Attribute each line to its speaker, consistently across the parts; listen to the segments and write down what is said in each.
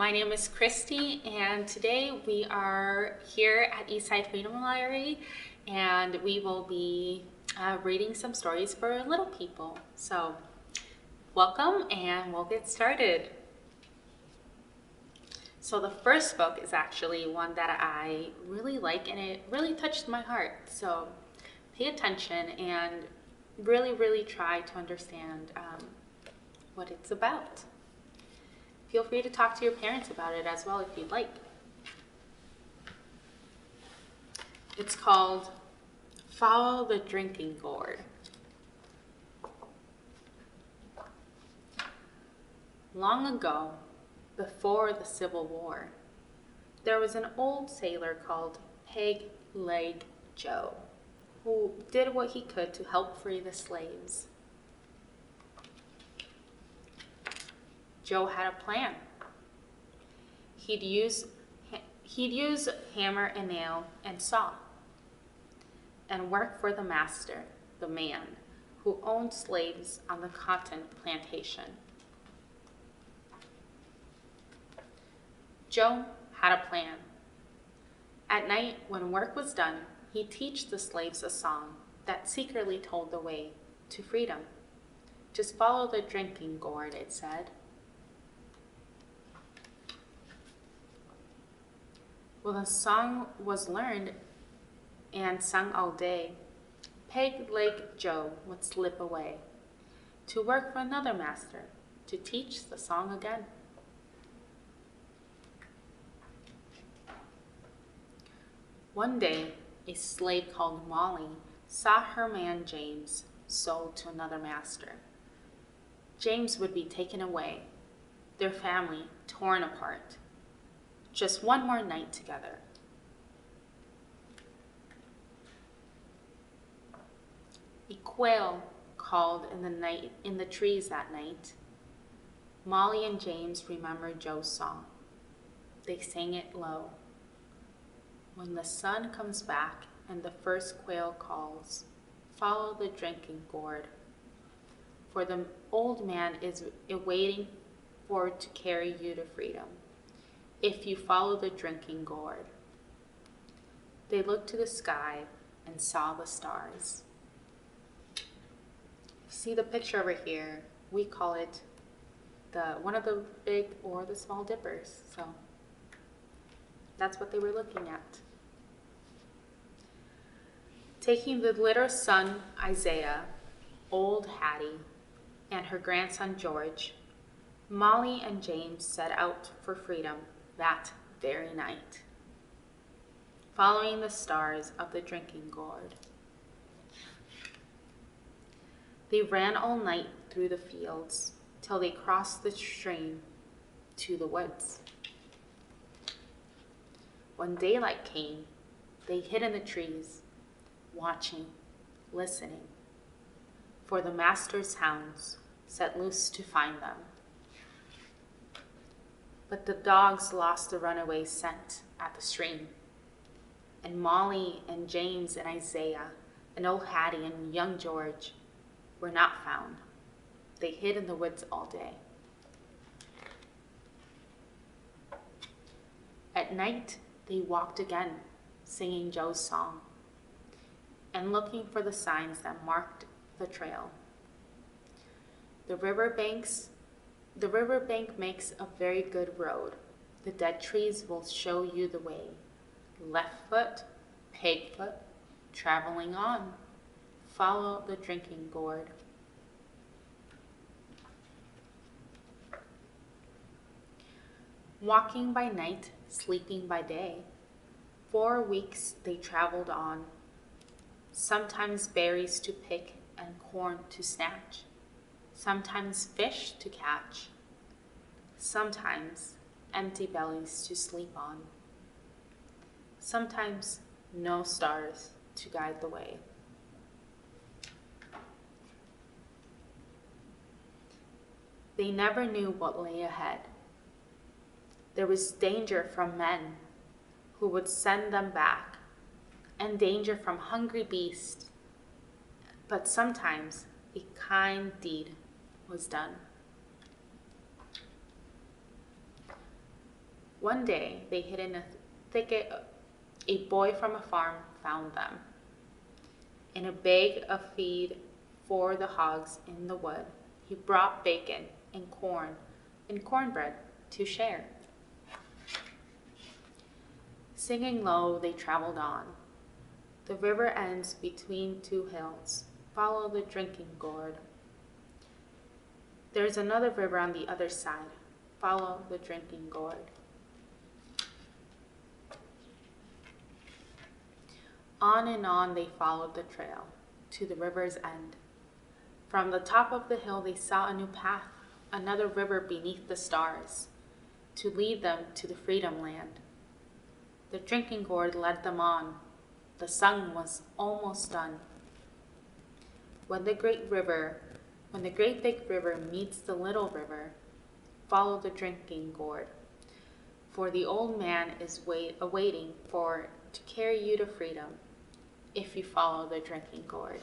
Speaker 1: My name is Kristy, and today we are here at Eastside Freedom Library, and we will be reading some stories for little people. So, welcome, and we'll get started. So the first book is actually one that I really like, and it really touched my heart. So pay attention and really try to understand what it's about. Feel free to talk to your parents about it as well if you'd like. It's called Follow the Drinking Gourd. Long ago, before the Civil War, there was an old sailor called Peg-Leg Joe who did what he could to help free the slaves. Joe had a plan. He'd use hammer and nail and saw and work for the master, the man who owned slaves on the cotton plantation. Joe had a plan. At night, when work was done, he'd teach the slaves a song that secretly told the way to freedom. Just follow the drinking gourd, it said. Well, the song was learned and sung all day. Peg-Leg Joe would slip away to work for another master to teach the song again. One day, a slave called Molly saw her man James sold to another master. James would be taken away, their family torn apart. Just one more night together. A quail called in the trees that night. Molly and James remembered Joe's song. They sang it low. When the sun comes back and the first quail calls, follow the drinking gourd. For the old man is waiting to carry you to freedom. If you follow the drinking gourd. They looked to the sky and saw the stars. See the picture over here? We call it one of the big or the small dippers. So that's what they were looking at. Taking the little son Isaiah, old Hattie, and her grandson George, Molly and James set out for freedom that very night, following the stars of the drinking gourd. They ran all night through the fields till they crossed the stream to the woods. When daylight came, they hid in the trees, watching, listening, for the master's hounds set loose to find them. But the dogs lost the runaway scent at the stream, and Molly and James and Isaiah and old Hattie and young George were not found. They hid in the woods all day. At night, they walked again, singing Joe's song and looking for the signs that marked the trail. The riverbank makes a very good road. The dead trees will show you the way. Left foot, peg foot, traveling on. Follow the drinking gourd. Walking by night, sleeping by day. 4 weeks they traveled on. Sometimes berries to pick and corn to snatch. Sometimes fish to catch. Sometimes empty bellies to sleep on. Sometimes no stars to guide the way. They never knew what lay ahead. There was danger from men who would send them back, and danger from hungry beasts. But sometimes a kind deed was done. One day, they hid in a thicket. A boy from a farm found them. In a bag of feed for the hogs in the wood, he brought bacon and cornbread to share. Singing low, they traveled on. The river ends between two hills. Follow the drinking gourd. There's another river on the other side. Follow the drinking gourd. On and on they followed the trail to the river's end. From the top of the hill they saw a new path, another river beneath the stars, to lead them to the freedom land. The drinking gourd led them on. The sun was almost done. When the great big river meets the little river, follow the drinking gourd. For the old man is awaiting to carry you to freedom if you follow the drinking gourd.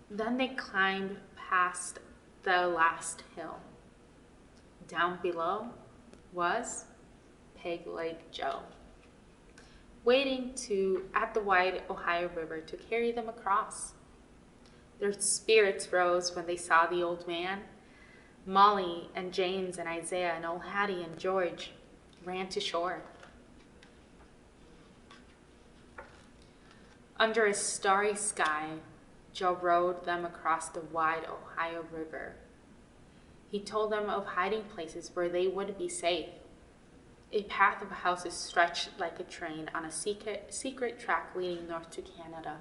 Speaker 1: Then they climbed past the last hill. Down below was Peg Leg Joe, waiting at the wide Ohio River to carry them across. Their spirits rose when they saw the old man. Molly and James and Isaiah and old Hattie and George ran to shore. Under a starry sky, Joe rowed them across the wide Ohio River. He told them of hiding places where they would be safe. A path of houses stretched like a train on a secret track leading north to Canada.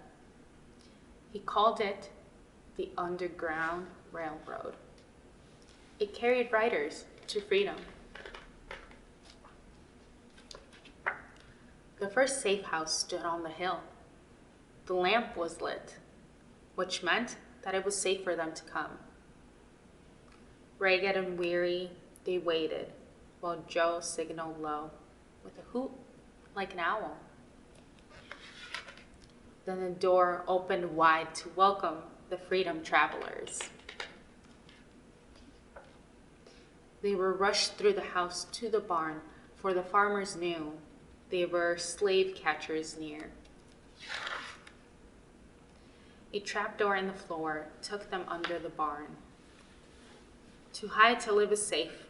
Speaker 1: He called it the Underground Railroad. It carried riders to freedom. The first safe house stood on the hill. The lamp was lit, which meant that it was safe for them to come. Ragged and weary, they waited while Joe signaled low with a hoot like an owl. Then the door opened wide to welcome the freedom travelers. They were rushed through the house to the barn, for the farmers knew they were slave catchers near. A trapdoor in the floor took them under the barn. To hide till it was safe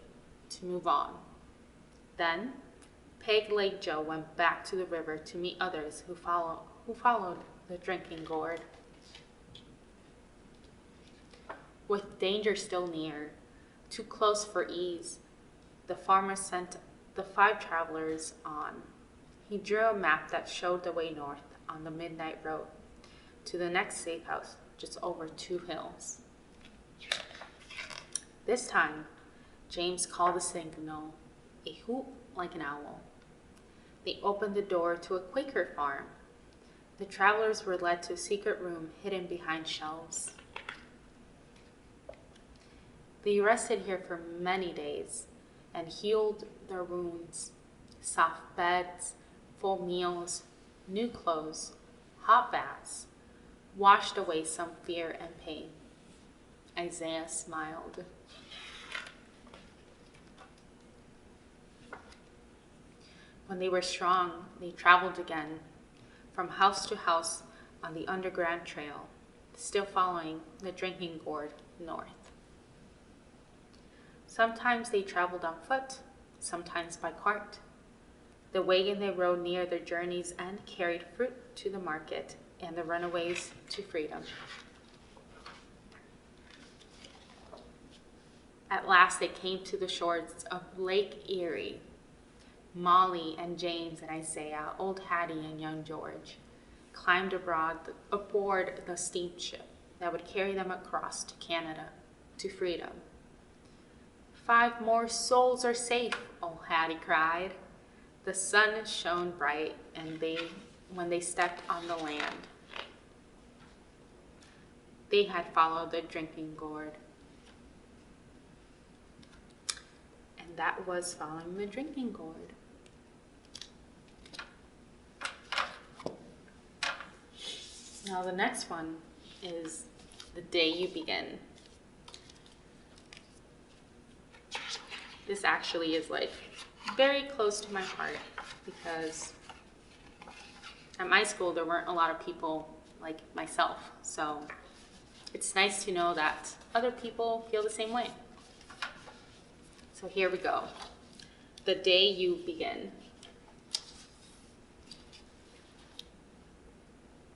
Speaker 1: to move on. Then, Peg Leg Joe went back to the river to meet others who followed the drinking gourd. With danger still near, too close for ease, the farmer sent the 5 travelers on. He drew a map that showed the way north on the midnight road to the next safe house just over 2 hills. This time, James called the signal, a hoot like an owl. They opened the door to a Quaker farm. The travelers were led to a secret room hidden behind shelves. They rested here for many days and healed their wounds. Soft beds, full meals, new clothes, hot baths, washed away some fear and pain. Isaiah smiled. When they were strong, they traveled again, from house to house on the underground trail, still following the drinking gourd north. Sometimes they traveled on foot, sometimes by cart. The wagon they rode near their journey's end carried fruit to the market and the runaways to freedom. At last they came to the shores of Lake Erie. Molly and James and Isaiah, old Hattie and young George, climbed aboard the steamship that would carry them across to Canada, to freedom. 5 more souls are safe, old Hattie cried. The sun shone bright, and when they stepped on the land, they had followed the drinking gourd. And that was following the drinking gourd. Now the next one is the day you begin. This actually is like very close to my heart because at my school there weren't a lot of people like myself. So it's nice to know that other people feel the same way. So here we go. The day you begin.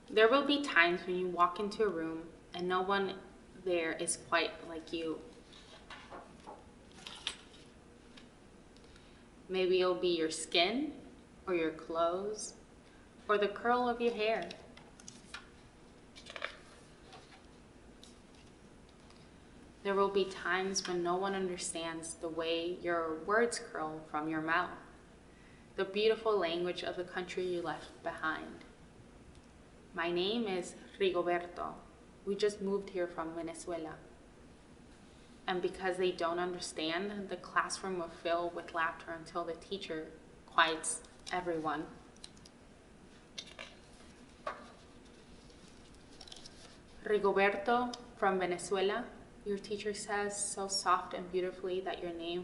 Speaker 1: There will be times when you walk into a room and no one there is quite like you. Maybe it'll be your skin, or your clothes, or the curl of your hair. There will be times when no one understands the way your words curl from your mouth, the beautiful language of the country you left behind. My name is Rigoberto. We just moved here from Venezuela. And because they don't understand, the classroom will fill with laughter until the teacher quiets everyone. Rigoberto from Venezuela, your teacher says so soft and beautifully that your name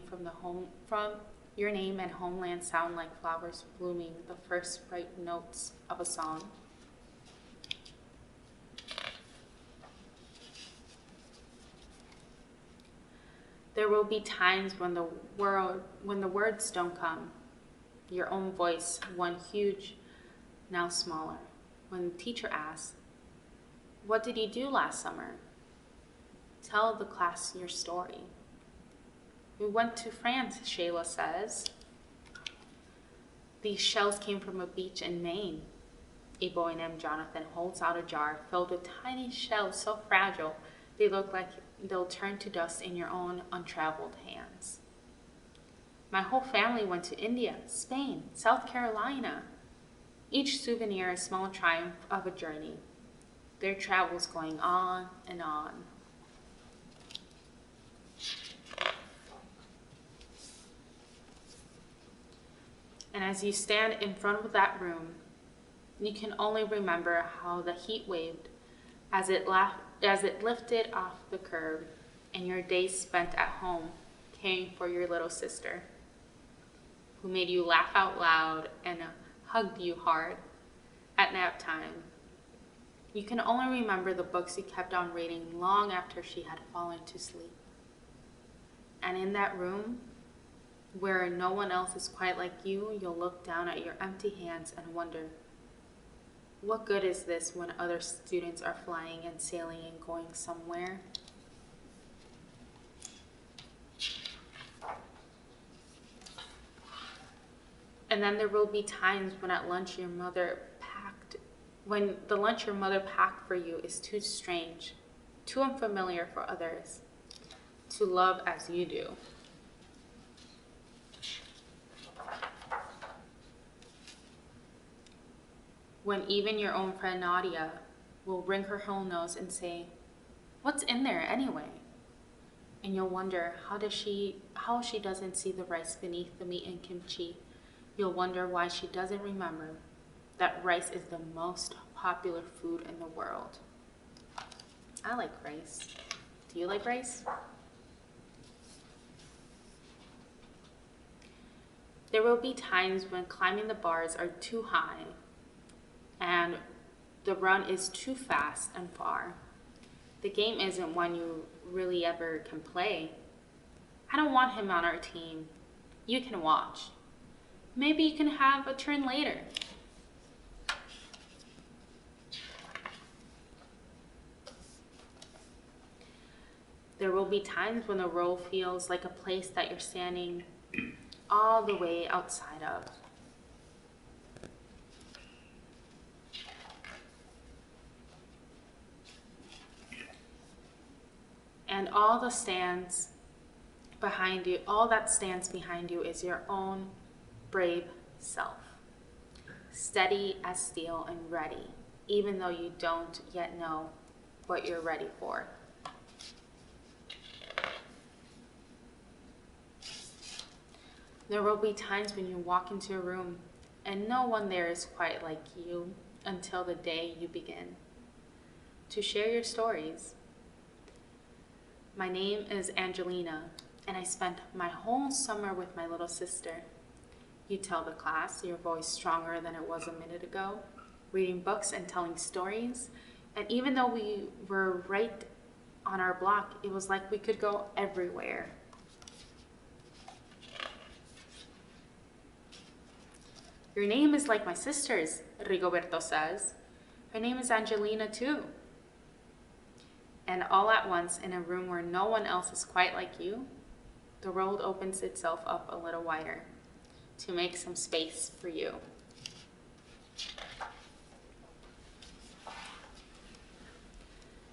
Speaker 1: your name and homeland sound like flowers blooming, the first bright notes of a song. There will be times when the words don't come. Your own voice, one huge, now smaller. When the teacher asks, "What did you do last summer?" Tell the class your story. We went to France, Shayla says. These shells came from a beach in Maine. A boy named Jonathan holds out a jar filled with tiny shells so fragile they look like they'll turn to dust in your own untraveled hands. My whole family went to India, Spain, South Carolina. Each souvenir a small triumph of a journey. Their travels going on and on. And as you stand in front of that room, you can only remember how the heat waved as it lifted off the curb, and your days spent at home caring for your little sister, who made you laugh out loud and hugged you hard at nap time. You can only remember the books you kept on reading long after she had fallen to sleep. And in that room, where no one else is quite like you, you'll look down at your empty hands and wonder, what good is this when other students are flying and sailing and going somewhere? And then there will be times when the lunch your mother packed for you is too strange, too unfamiliar for others to love as you do. When even your own friend Nadia will wring her whole nose and say, "What's in there anyway?" And you'll wonder how she doesn't see the rice beneath the meat and kimchi. You'll wonder why she doesn't remember that rice is the most popular food in the world. I like rice. Do you like rice? There will be times when climbing the bars are too high and the run is too fast and far. The game isn't one you really ever can play. I don't want him on our team. You can watch. Maybe you can have a turn later. There will be times when the row feels like a place that you're standing all the way outside of. And all that stands behind you is your own brave self, steady as steel and ready, even though you don't yet know what you're ready for. There will be times when you walk into a room and no one there is quite like you until the day you begin to share your stories. My name is Angelina, And I spent my whole summer with my little sister. You tell the class, your voice stronger than it was a minute ago, reading books and telling stories. And even though we were right on our block, it was like we could go everywhere. Your name is like my sister's, Rigoberto says. Her name is Angelina too. And all at once, in a room where no one else is quite like you, the world opens itself up a little wider to make some space for you.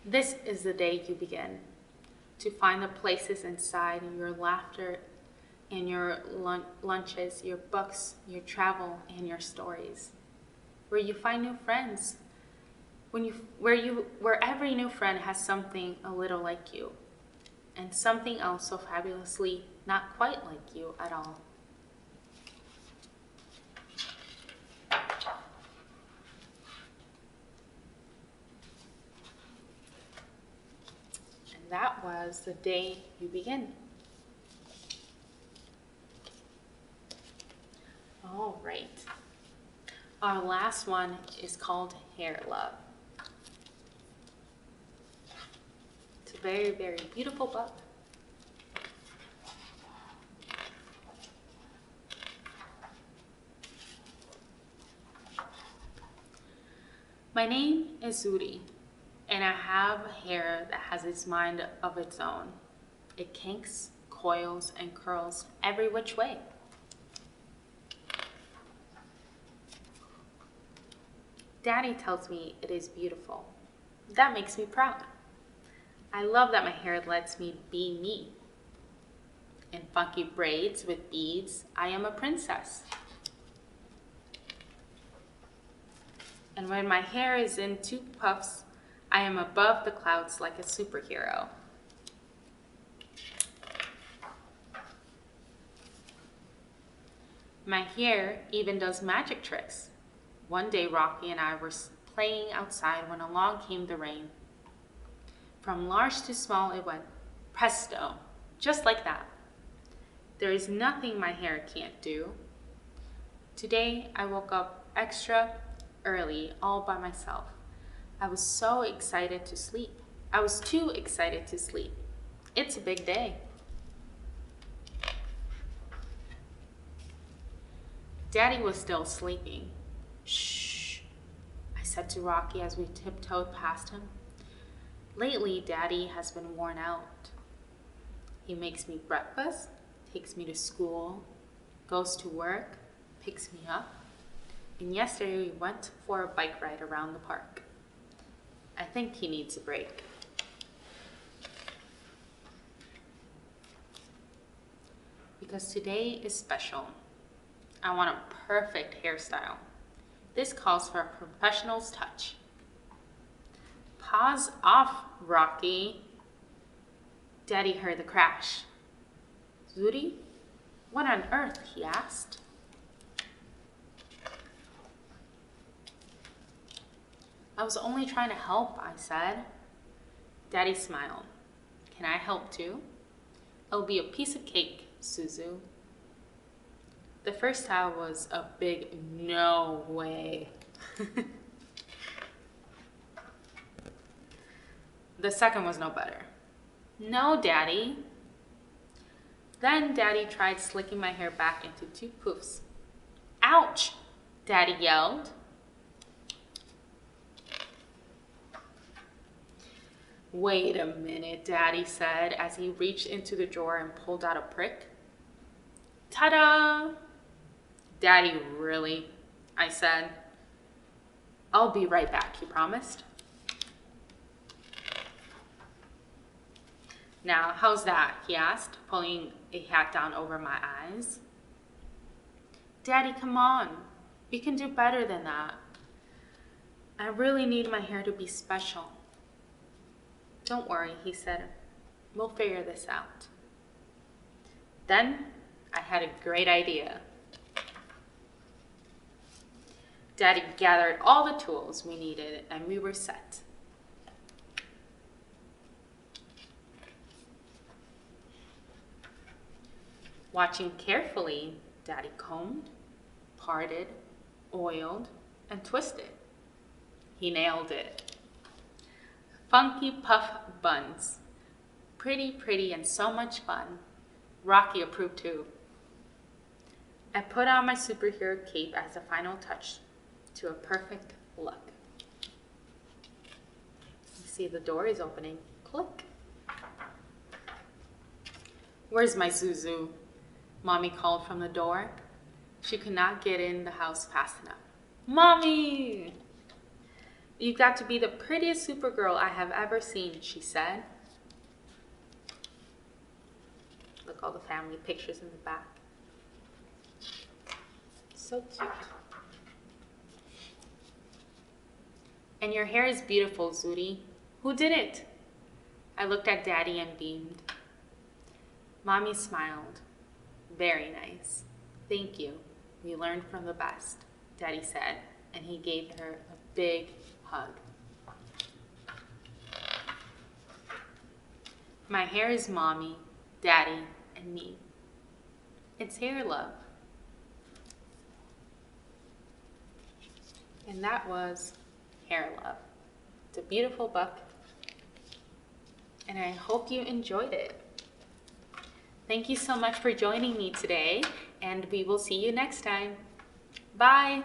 Speaker 1: This is the day you begin to find the places inside your laughter and your lunches, your books, your travel, and your stories, where you find new friends, where every new friend has something a little like you, and something else so fabulously not quite like you at all. And that was the day you begin. All right. Our last one is called Hair Love. It's a very, very beautiful book. My name is Zuri, and I have hair that has its mind of its own. It kinks, coils, and curls every which way. Daddy tells me it is beautiful. That makes me proud. I love that my hair lets me be me. In funky braids with beads, I am a princess. And when my hair is in two puffs, I am above the clouds like a superhero. My hair even does magic tricks. One day, Rocky and I were playing outside when along came the rain. From large to small it went, presto, just like that. There is nothing my hair can't do. Today, I woke up extra early all by myself. I was so excited to sleep. I was too excited to sleep. It's a big day. Daddy was still sleeping. Shh, I said to Rocky as we tiptoed past him. Lately, Daddy has been worn out. He makes me breakfast, takes me to school, goes to work, picks me up, and yesterday we went for a bike ride around the park. I think he needs a break. Because today is special. I want a perfect hairstyle. This calls for a professional's touch. Paws off, Rocky. Daddy heard the crash. Zuri, what on earth? He asked. I was only trying to help, I said. Daddy smiled. Can I help too? It'll be a piece of cake, Suzu. The first towel was a big no way. The second was no better. No, Daddy. Then Daddy tried slicking my hair back into two poofs. Ouch, Daddy yelled. Wait a minute, Daddy said as he reached into the drawer and pulled out a prick. Ta-da! Daddy, really? I said. I'll be right back, he promised. Now, how's that? He asked, pulling a hat down over my eyes. Daddy, come on. You can do better than that. I really need my hair to be special. Don't worry, he said. We'll figure this out. Then I had a great idea. Daddy gathered all the tools we needed and we were set. Watching carefully, Daddy combed, parted, oiled, and twisted. He nailed it. Funky puff buns. Pretty, pretty, and so much fun. Rocky approved too. I put on my superhero cape as a final touch to a perfect look. You see the door is opening. Click. Where's my Zuzu? Mommy called from the door. She could not get in the house fast enough. Mommy! You've got to be the prettiest Supergirl I have ever seen, she said. Look, all the family pictures in the back. So cute. And your hair is beautiful, Zuri. Who did it? I looked at Daddy and beamed. Mommy smiled. Very nice. Thank you. We learned from the best, Daddy said, and he gave her a big hug. My hair is Mommy, Daddy, and me. It's hair love. And that was Hair Love. It's a beautiful book, and I hope you enjoyed it. Thank you so much for joining me today, and we will see you next time. Bye.